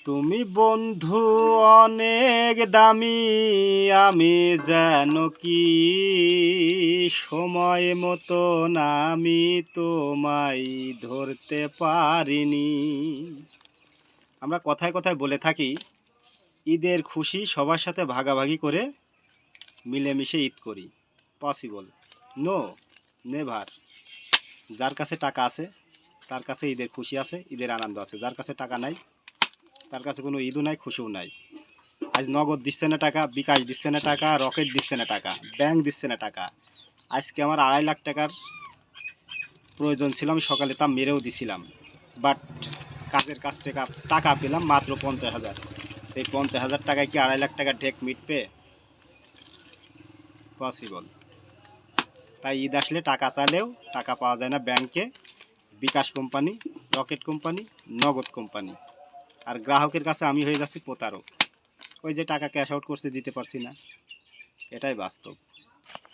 তুমি বন্ধু অনেক দামি, আমি যেন কি সময় মতন আমি তোমায় ধরতে পারিনি। আমরা কথায় কথায় বলে থাকি ঈদের খুশি সবার সাথে ভাগাভাগি করে মিলেমিশে ঈদ করি। পসিবল? No, never. যার কাছে টাকা আছে তার কাছে ঈদের খুশি আছে, ঈদের আনন্দ আছে। যার কাছে টাকা নাই তার কাছে কোনো ঈদও নাই, খুশিও নাই। আজ নগদ দিচ্ছে না টাকা, বিকাশ দিচ্ছে না টাকা, রকেট দিচ্ছে না টাকা, ব্যাংক দিচ্ছে না টাকা। আজকে আমার 2.5 লাখ টাকার প্রয়োজন ছিল, আমি সকালে তা মেরেও দিছিলাম। বাট কাজের কাছ থেকে টাকা পেলাম মাত্র 50,000। এই 50,000 টাকায় কি 2.5 লাখ টাকার ঢেক মিটবে? পসিবল? তাই ঈদ আসলে টাকা চাইলেও টাকা পাওয়া যায় না ব্যাংকে, বিকাশ কোম্পানি, রকেট কোম্পানি, নগদ কোম্পানি। আর গ্রাহকের কাছে আমি হয়ে যাচ্ছি প্রতারক। ওই যে টাকা ক্যাশ আউট করছে, দিতে পারছি না, এটাই বাস্তব।